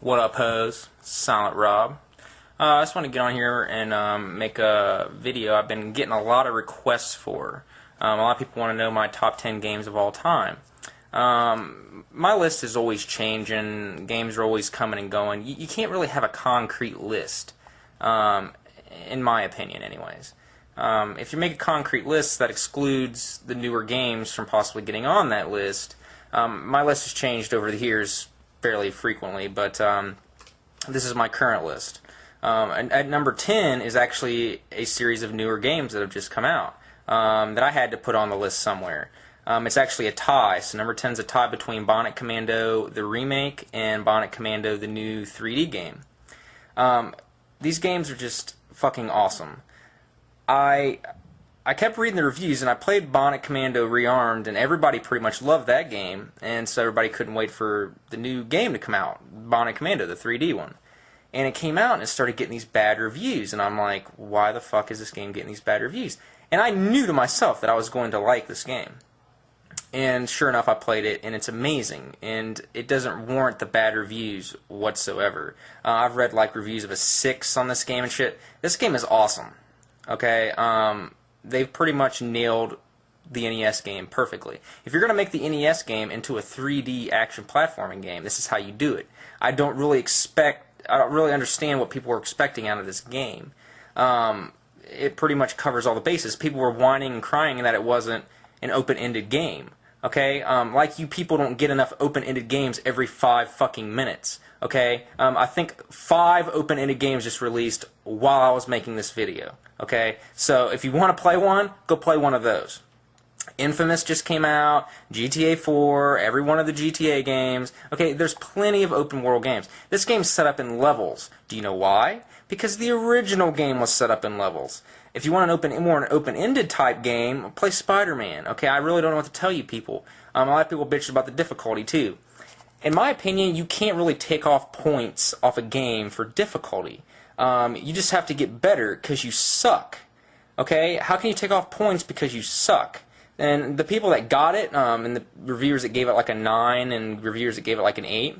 What up, hoes? Silent Rob. I just want to get on here and make a video I've been getting a lot of requests for. A lot of people want to know my top 10 games of all time. My list is always changing. Games are always coming and going. You can't really have a concrete list, in my opinion anyways. If you make a concrete list that excludes the newer games from possibly getting on that list, my list has changed over the years fairly frequently, but this is my current list. At number 10 is actually a series of newer games that have just come out that I had to put on the list somewhere. It's actually a tie, so number 10 is a tie between Bionic Commando the remake and Bionic Commando the new 3D game. These games are just fucking awesome. I kept reading the reviews, and I played Bionic Commando Rearmed, and everybody pretty much loved that game, and so everybody couldn't wait for the new game to come out, Bionic Commando, the 3D one. And it came out, and it started getting these bad reviews, and I'm like, why the fuck is this game getting these bad reviews? And I knew to myself that I was going to like this game. And sure enough, I played it, and it's amazing, and it doesn't warrant the bad reviews whatsoever. I've read like reviews of a 6 on this game and shit. This game is awesome. Okay, they've pretty much nailed the NES game perfectly. If you're going to make the NES game into a 3D action platforming game, this is how you do it. I don't really understand what people were expecting out of this game. It pretty much covers all the bases. People were whining and crying that it wasn't an open-ended game. Okay, like you people don't get enough open-ended games every 5 fucking minutes. Okay, I think 5 open-ended games just released while I was making this video. Okay, so if you want to play one, go play one of those. Infamous just came out, GTA 4, every one of the GTA games. Okay, there's plenty of open world games. This game's set up in levels. Do you know why? Because the original game was set up in levels. If you want more an open-ended type game, play Spider-Man. Okay, I really don't know what to tell you people. A lot of people bitch about the difficulty too. In my opinion, you can't really take off points off a game for difficulty. You just have to get better because you suck. Okay? How can you take off points because you suck? And the people that got it, and the reviewers that gave it like a 9 and reviewers that gave it like an 8,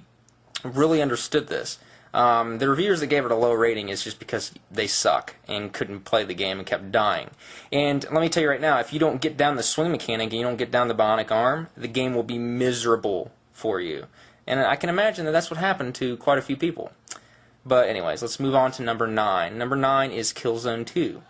really understood this. The reviewers that gave it a low rating is just because they suck and couldn't play the game and kept dying. And let me tell you right now, if you don't get down the swing mechanic and you don't get down the bionic arm, the game will be miserable for you. And I can imagine that that's what happened to quite a few people. But anyways, let's move on to number 9. Number 9 is Killzone 2.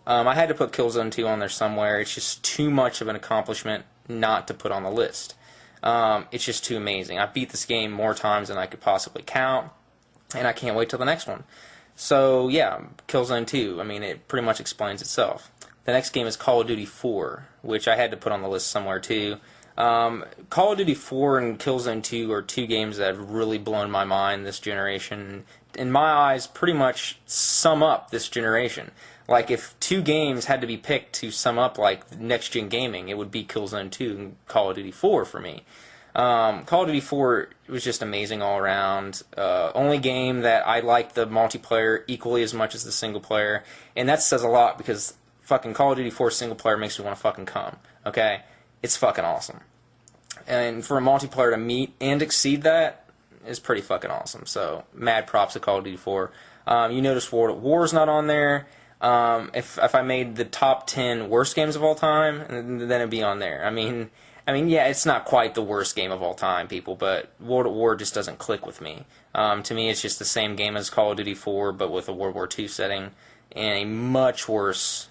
I had to put Killzone 2 on there somewhere. It's just too much of an accomplishment not to put on the list. It's just too amazing. I beat this game more times than I could possibly count, and I can't wait till the next one. So yeah, Killzone 2, I mean, it pretty much explains itself. The next game is Call of Duty 4, which I had to put on the list somewhere too. Call of Duty 4 and Killzone 2 are 2 games that have really blown my mind this generation. In my eyes, pretty much sum up this generation. Like, if 2 games had to be picked to sum up, like, next-gen gaming, it would be Killzone 2 and Call of Duty 4 for me. Call of Duty 4 was just amazing all around. Only game that I liked the multiplayer equally as much as the single player, and that says a lot because fucking Call of Duty 4 single player makes me want to fucking come. Okay? It's fucking awesome. And for a multiplayer to meet and exceed that is pretty fucking awesome. So, mad props to Call of Duty 4. You notice World at War's not on there. If I made the top 10 worst games of all time, then it'd be on there. I mean, yeah, it's not quite the worst game of all time, people, but World at War just doesn't click with me. To me, it's just the same game as Call of Duty 4, but with a World War II setting and a much worse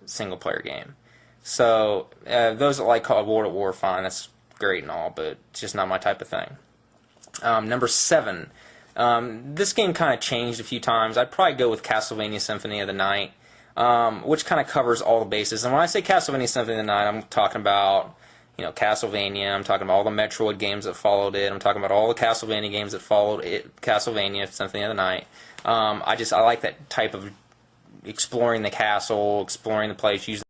single-player game. So, those that like World at War, fine, that's great and all, but it's just not my type of thing. Number 7. This game kind of changed a few times. I'd probably go with Castlevania Symphony of the Night, which kind of covers all the bases. And when I say Castlevania Symphony of the Night, I'm talking about, you know, Castlevania. I'm talking about all the Metroid games that followed it. I'm talking about all the Castlevania games that followed it, Castlevania Symphony of the Night. I like that type of exploring the castle, exploring the place, using